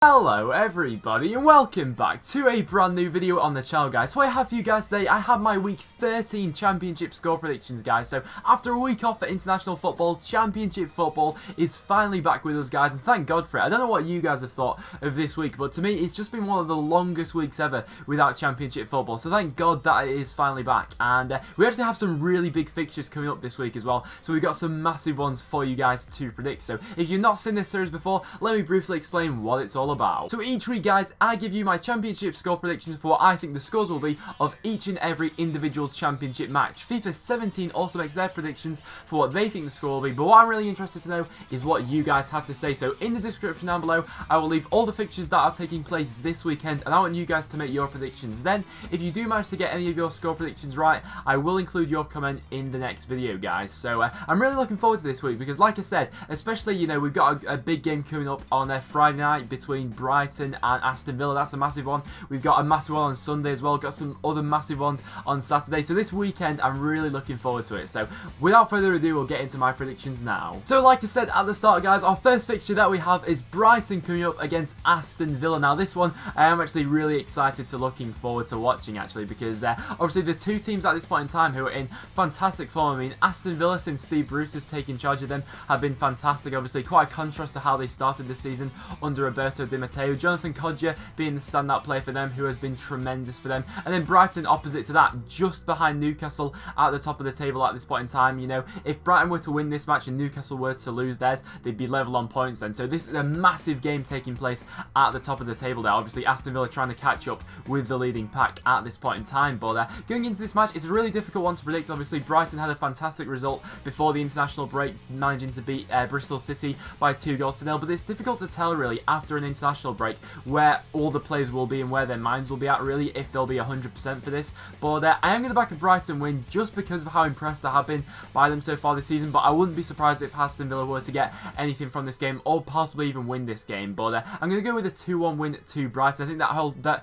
Hello everybody and welcome back to a brand new video on the channel, guys. So I have for you guys today, I have my week 13 championship score predictions, guys. So after a week off for international football, championship football is finally back with us, guys, and thank God for it. I don't know what you guys have thought of this week, but to me it's just been one of the longest weeks ever without championship football, so thank God that it is finally back. And we actually have some really big fixtures coming up this week as well, so we've got some massive ones for you guys to predict. So if you've not seen this series before, let me briefly explain what it's all about. So each week, guys, I give you my championship score predictions for what I think the scores will be of each and every individual championship match. FIFA 17 also makes their predictions for what they think the score will be, but what I'm really interested to know is what you guys have to say. So in the description down below, I will leave all the fixtures that are taking place this weekend, and I want you guys to make your predictions. Then, if you do manage to get any of your score predictions right, I will include your comment in the next video, guys. So I'm really looking forward to this week because, like I said, especially, you know, we've got a big game coming up on Friday night between Brighton and Aston Villa. That's a massive one. We've got a massive one on Sunday as well. Got some other massive ones on Saturday. So this weekend, I'm really looking forward to it. So without further ado, we'll get into my predictions now. So like I said at the start, guys, our first fixture that we have is Brighton coming up against Aston Villa. Now this one, I am actually really excited to looking forward to watching, actually, because obviously the two teams at this point in time who are in fantastic form. I mean, Aston Villa, since Steve Bruce has taken charge of them, have been fantastic. Obviously quite a contrast to how they started the season under Roberto Di Matteo. Jonathan Kodjia being the standout player for them, who has been tremendous for them. And then Brighton, opposite to that, just behind Newcastle at the top of the table at this point in time. You know, if Brighton were to win this match and Newcastle were to lose theirs, they'd be level on points then. So this is a massive game taking place at the top of the table there. Obviously Aston Villa trying to catch up with the leading pack at this point in time. But going into this match, it's a really difficult one to predict. Obviously Brighton had a fantastic result before the international break, managing to beat Bristol City by 2-0. But it's difficult to tell really after an international break where all the players will be and where their minds will be at, really, if they'll be 100% for this. But I am going to back a Brighton win just because of how impressed I have been by them so far this season. But I wouldn't be surprised if Aston Villa were to get anything from this game or possibly even win this game. But I'm going to go with a 2-1 win to Brighton. I think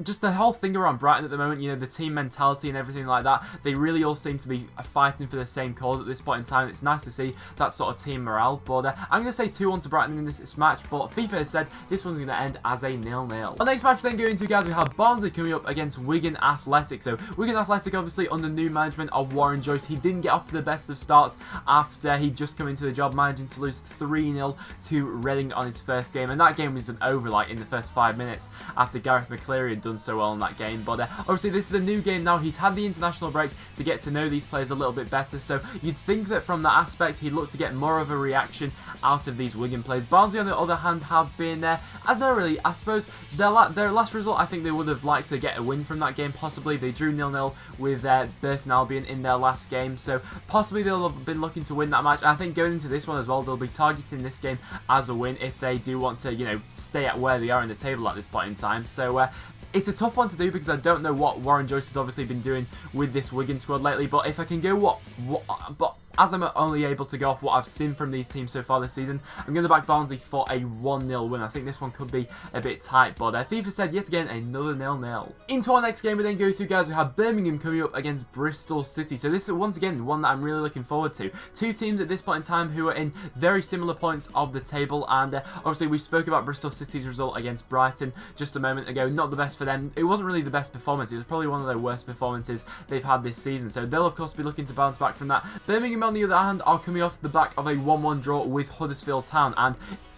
just the whole thing around Brighton at the moment, you know, the team mentality and everything like that, they really all seem to be fighting for the same cause at this point in time. It's nice to see that sort of team morale. But I'm going to say 2-1 to Brighton in this match, but FIFA has said this one's going to end as a 0-0. The next match then going to, guys, we have Barnsley coming up against Wigan Athletic. So Wigan Athletic, obviously under new management of Warren Joyce, he didn't get off to the best of starts after he'd just come into the job, managing to lose 3-0 to Reading on his first game, and that game was an over like in the first 5 minutes after Gareth McCleary had done so well in that game. But obviously this is a new game now. He's had the international break to get to know these players a little bit better, so you'd think that from that aspect he'd look to get more of a reaction out of these Wigan players. Barnsley on the other hand have been I don't know really, I suppose their last result, I think they would have liked to get a win from that game. Possibly they drew 0-0 with Burton Albion in their last game, so possibly they'll have been looking to win that match. I think going into this one as well, they'll be targeting this game as a win if they do want to, you know, stay at where they are in the table at this point in time. So it's a tough one to do because I don't know what Warren Joyce has obviously been doing with this Wigan squad lately, but if I can go but as I'm only able to go off what I've seen from these teams so far this season, I'm going to back Barnsley for a 1-0 win. I think this one could be a bit tight, but FIFA said yet again another 0-0. Into our next game we then go to, guys, we have Birmingham coming up against Bristol City. So this is once again one that I'm really looking forward to. Two teams at this point in time who are in very similar points of the table, and obviously we spoke about Bristol City's result against Brighton just a moment ago. Not the best for them. It wasn't really the best performance. It was probably one of their worst performances they've had this season, so they'll of course be looking to bounce back from that. Birmingham on the other hand are coming off the back of a 1-1 draw with Huddersfield Town, and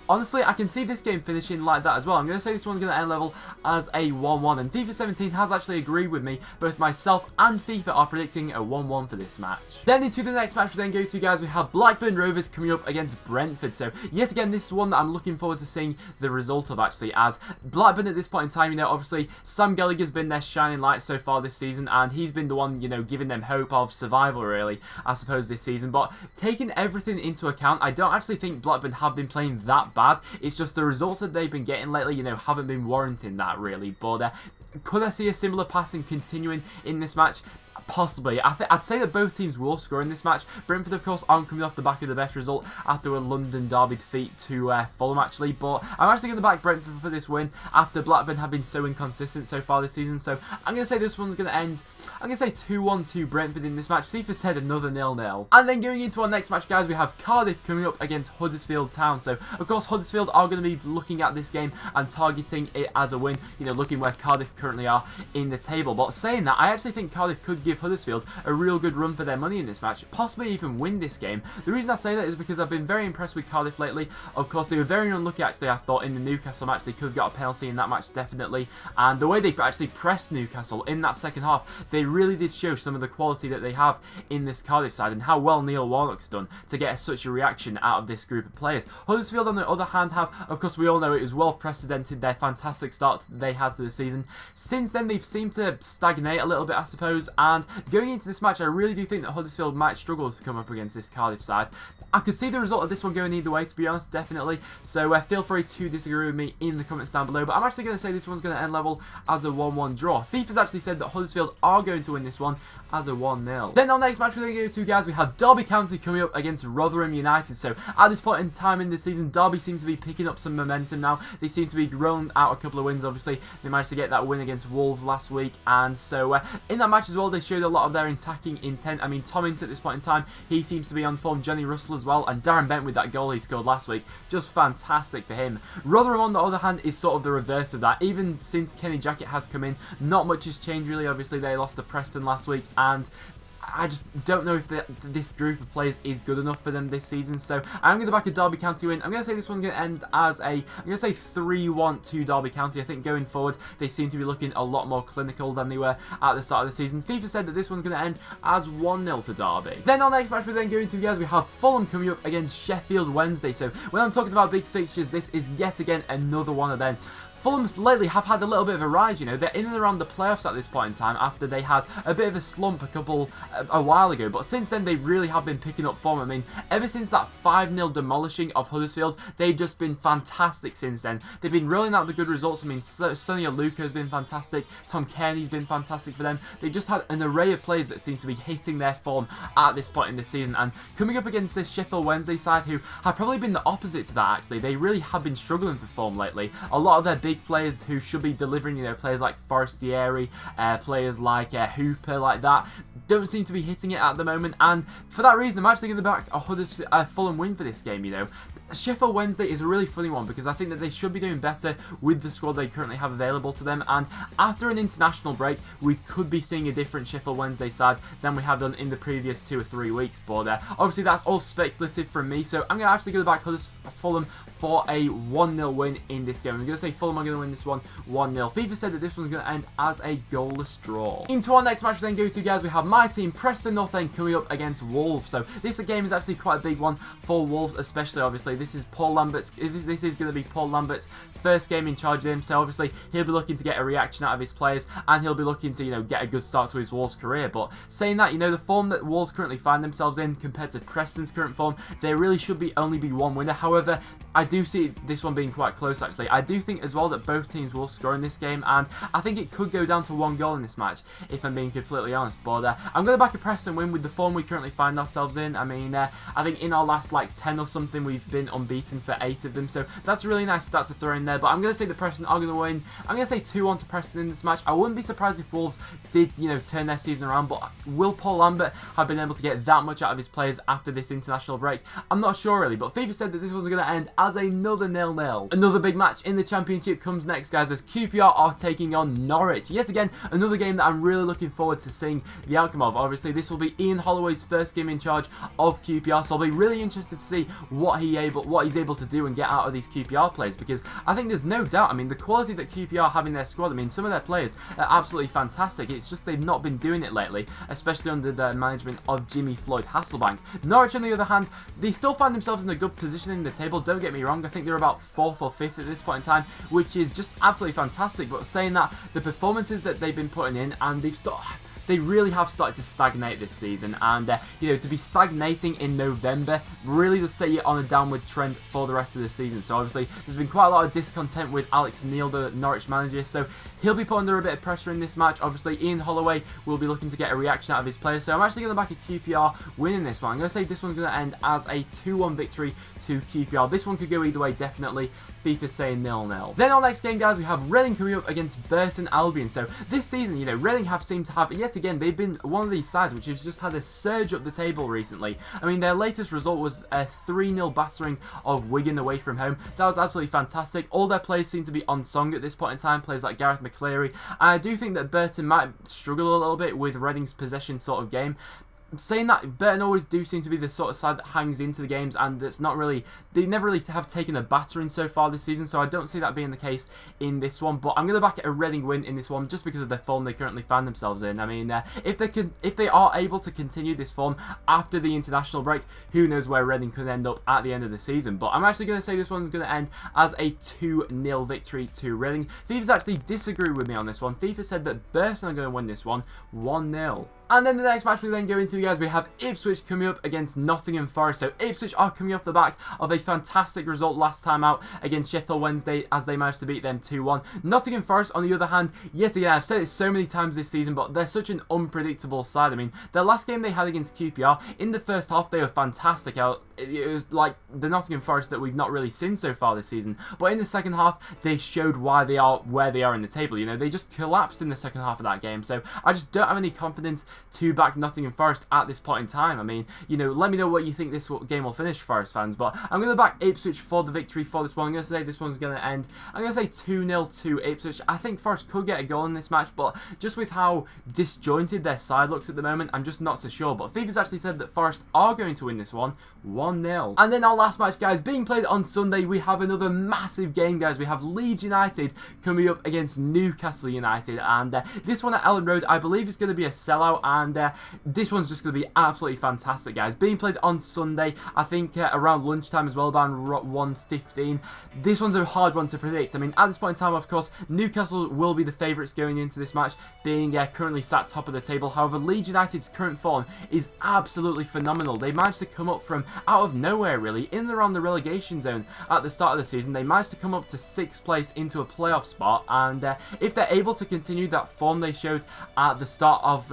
honestly, I can see this game finishing like that as well. I'm going to say this one's going to end level as a 1-1, and FIFA 17 has actually agreed with me. Both myself and FIFA are predicting a 1-1 for this match. Then into the next match we then go to, guys, we have Blackburn Rovers coming up against Brentford. So yet again, this is one that I'm looking forward to seeing the result of, actually, as Blackburn at this point in time, you know, obviously Sam Gallagher's been their shining light so far this season, and he's been the one, you know, giving them hope of survival, really, I suppose, this season. But taking everything into account, I don't actually think Blackburn have been playing that bad. It's just the results that they've been getting lately, you know, haven't been warranting that, really. But Could I see a similar pattern continuing in this match? Possibly. I'd say that both teams will score in this match. Brentford, of course, aren't coming off the back of the best result after a London derby defeat to Fulham, actually. But I'm actually going to back Brentford for this win after Blackburn have been so inconsistent so far this season. So I'm going to say this one's going to end, I'm going to say 2-1 to Brentford in this match. FIFA said another 0-0. And then going into our next match, guys, we have Cardiff coming up against Huddersfield Town. So, of course, Huddersfield are going to be looking at this game and targeting it as a win, you know, looking where Cardiff currently are in the table. But saying that, I actually think Cardiff could give Huddersfield a real good run for their money in this match, possibly even win this game. The reason I say that is because I've been very impressed with Cardiff lately. Of course, they were very unlucky, actually, I thought, in the Newcastle match. They could have got a penalty in that match, definitely. And the way they actually pressed Newcastle in that second half, they really did show some of the quality that they have in this Cardiff side and how well Neil Warnock's done to get such a reaction out of this group of players. Huddersfield, on the other hand, have, of course, we all know it was well precedented, their fantastic start they had to the season. Since then, they've seemed to stagnate a little bit, I suppose, and going into this match, I really do think that Huddersfield might struggle to come up against this Cardiff side. I could see the result of this one going either way, to be honest, definitely. So feel free to disagree with me in the comments down below. But I'm actually going to say this one's going to end level as a 1-1 draw. FIFA's actually said that Huddersfield are going to win this one as a 1-0. Then our next match we're going to go to, guys, we have Derby County coming up against Rotherham United. So at this point in time in the season, Derby seems to be picking up some momentum now. They seem to be rolling out a couple of wins, obviously. They managed to get that win against Wolves last week. And so in that match as well, they showed a lot of their attacking intent. I mean, Tom Ince at this point in time, he seems to be on form. Johnny Russell as well. And Darren Bent with that goal he scored last week. Just fantastic for him. Rotherham, on the other hand, is sort of the reverse of that. Even since Kenny Jackett has come in, not much has changed really. Obviously, they lost to Preston last week, and I just don't know if this group of players is good enough for them this season. So I'm going to back a Derby County win. I'm going to say this one's going to end as a, I'm going to say 3-1 to Derby County. I think going forward, they seem to be looking a lot more clinical than they were at the start of the season. FIFA said that this one's going to end as 1-0 to Derby. Then our next match we're then going to, guys, we have Fulham coming up against Sheffield Wednesday. So when I'm talking about big fixtures, this is yet again another one of them. Fulham lately have had a little bit of a rise, you know. They're in and around the playoffs at this point in time after they had a bit of a slump a while ago. But since then, they really have been picking up form. I mean, ever since that 5-0 demolishing of Huddersfield, they've just been fantastic since then. They've been rolling out the good results. I mean, Sonny Aluka has been fantastic. Tom Kearney's been fantastic for them. They've just had an array of players that seem to be hitting their form at this point in the season. And coming up against this Sheffield Wednesday side, who have probably been the opposite to that, actually. They really have been struggling for form lately. A lot of their big players who should be delivering, you know, players like Forestieri, players like Hooper, like that, don't seem to be hitting it at the moment. And for that reason, I'm actually going to back a Fulham win for this game, you know. Sheffield Wednesday is a really funny one because I think that they should be doing better with the squad they currently have available to them, and after an international break we could be seeing a different Sheffield Wednesday side than we have done in the previous 2 or 3 weeks. But obviously that's all speculative from me, so I'm going to actually go back Fulham for a 1-0 win in this game. I'm going to say Fulham are going to win this one 1-0. FIFA said that this one's going to end as a goalless draw. Into our next match we then go to, guys, we have my team Preston North End coming up against Wolves. So this game is actually quite a big one for Wolves, especially obviously. This is Paul Lambert's. This is going to be Paul Lambert's first game in charge of him, so obviously he'll be looking to get a reaction out of his players, and he'll be looking to, you know, get a good start to his Wolves career. But saying that, you know, the form that Wolves currently find themselves in compared to Preston's current form, there really should only be one winner. However, I do see this one being quite close, actually. I do think as well that both teams will score in this game, and I think it could go down to 1 goal in this match, if I'm being completely honest. But I'm going to back a Preston win with the form we currently find ourselves in. I mean, I think in our last, like, 10 or something, we've been unbeaten for 8 of them, so that's a really nice stat to throw in there. But I'm going to say that Preston are going to win. I'm going to say 2-1 to Preston in this match. I wouldn't be surprised if Wolves did, you know, turn their season around, but will Paul Lambert have been able to get that much out of his players after this international break? I'm not sure really, but FIFA said that this one's going to end as another 0-0. Another big match in the Championship comes next, guys, as QPR are taking on Norwich. Yet again, another game that I'm really looking forward to seeing the outcome of. Obviously, this will be Ian Holloway's first game in charge of QPR, so I'll be really interested to see what he's able to do and get out of these QPR players, because I think there's no doubt, I mean, the quality that QPR have in their squad, I mean, some of their players are absolutely fantastic. It's just they've not been doing it lately, especially under the management of Jimmy Floyd Hasselbank. Norwich, on the other hand, they still find themselves in a good position in the table, don't get me wrong. I think they're about 4th or 5th at this point in time, which is just absolutely fantastic. But saying that, the performances that they've been putting in, and they've they really have started to stagnate this season, and you know, to be stagnating in November really does set you on a downward trend for the rest of the season. So obviously there's been quite a lot of discontent with Alex Neil, the Norwich manager, so he'll be put under a bit of pressure in this match. Obviously Ian Holloway will be looking to get a reaction out of his players, so I'm actually going to back a QPR winning this one. I'm going to say this one's going to end as a 2-1 victory to QPR. This one could go either way, definitely. FIFA's saying 0-0. Then our next game, guys, we have Reading coming up against Burton Albion. So this season, you know, Reading have seemed to have, yet again, they've been one of these sides which has just had a surge up the table recently. I mean, their latest result was a 3-0 battering of Wigan away from home. That was absolutely fantastic. All their players seem to be on song at this point in time, players like Gareth McCleary. And I do think that Burton might struggle a little bit with Reading's possession sort of game. Saying that, Burton always do seem to be the sort of side that hangs into the games, and that's not really, they never really have taken a battering so far this season, so I don't see that being the case in this one. But I'm going to back a Reading win in this one just because of the form they currently find themselves in. I mean, if they are able to continue this form after the international break, who knows where Reading could end up at the end of the season. But I'm actually going to say this one's going to end as a 2-0 victory to Reading. FIFA's actually disagreed with me on this one. FIFA said that Burton are going to win this one 1-0. And then the next match we then go into, guys, we have Ipswich coming up against Nottingham Forest. So Ipswich are coming off the back of a fantastic result last time out against Sheffield Wednesday, as they managed to beat them 2-1. Nottingham Forest, on the other hand, yet again, I've said it so many times this season, but they're such an unpredictable side. I mean, their last game they had against QPR, in the first half, they were fantastic. It was like the Nottingham Forest that we've not really seen so far this season. But in the second half, they showed why they are where they are in the table. You know, they just collapsed in the second half of that game. So I just don't have any confidence to back Nottingham Forest at this point in time. I mean, you know, let me know what you think this game will finish, Forest fans. But I'm going to back Ipswich for the victory for this one. I'm going to say this one's going to end, I'm going to say 2-0 to Ipswich. I think Forest could get a goal in this match, but just with how disjointed their side looks at the moment, I'm just not so sure. But FIFA's actually said that Forest are going to win this one 1-0. And then our last match, guys, being played on Sunday, we have another massive game, guys. We have Leeds United coming up against Newcastle United, and this one at Ellen Road, I believe, is going to be a sellout, and this one's just going to be absolutely fantastic, guys. Being played on Sunday, I think around lunchtime as well, around 1:15. This one's a hard one to predict. I mean, at this point in time, of course, Newcastle will be the favourites going into this match, being currently sat top of the table. However, Leeds United's current form is absolutely phenomenal. They managed to come up from out of nowhere, really, in and around the relegation zone at the start of the season. They managed to come up to 6th place into a playoff spot, and if they're able to continue that form they showed at the start of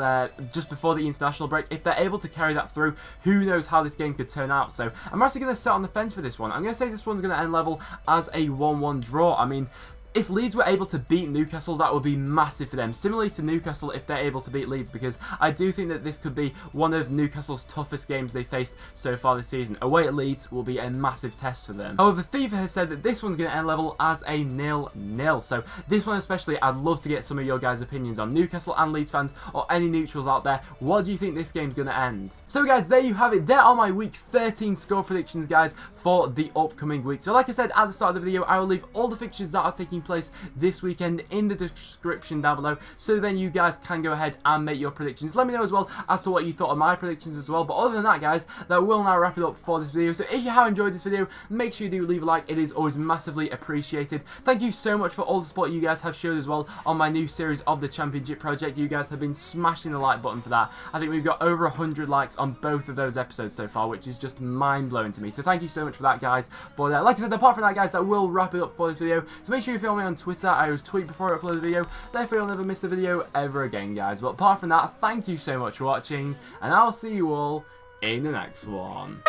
just before the international break, if they're able to carry that through, who knows how this game could turn out. So I'm actually going to sit on the fence for this one. I'm going to say this one's going to end level as a 1-1 draw. I mean, if Leeds were able to beat Newcastle, that would be massive for them. Similarly to Newcastle, if they're able to beat Leeds, because I do think that this could be one of Newcastle's toughest games they faced so far this season. Away at Leeds will be a massive test for them. However, FIFA has said that this one's going to end level as a 0-0. So this one especially, I'd love to get some of your guys' opinions on. Newcastle and Leeds fans, or any neutrals out there, what do you think this game's going to end? So guys, there you have it. There are my week 13 score predictions, guys, for the upcoming week. So like I said at the start of the video, I will leave all the fixtures that are taking place this weekend in the description down below, so then you guys can go ahead and make your predictions. Let me know as well as to what you thought of my predictions as well. But other than that, guys, that will now wrap it up for this video. So if you have enjoyed this video, make sure you do leave a like. It is always massively appreciated. Thank you so much for all the support you guys have showed as well on my new series of the Championship Project. You guys have been smashing the like button for that. I think we've got over 100 likes on both of those episodes so far, which is just mind-blowing to me. So thank you so much for that, guys. But like I said, apart from that, guys, that will wrap it up for this video. So make sure you follow me on Twitter. I always tweet before I upload a video, therefore you'll never miss a video ever again, guys. But apart from that, thank you so much for watching, and I'll see you all in the next one.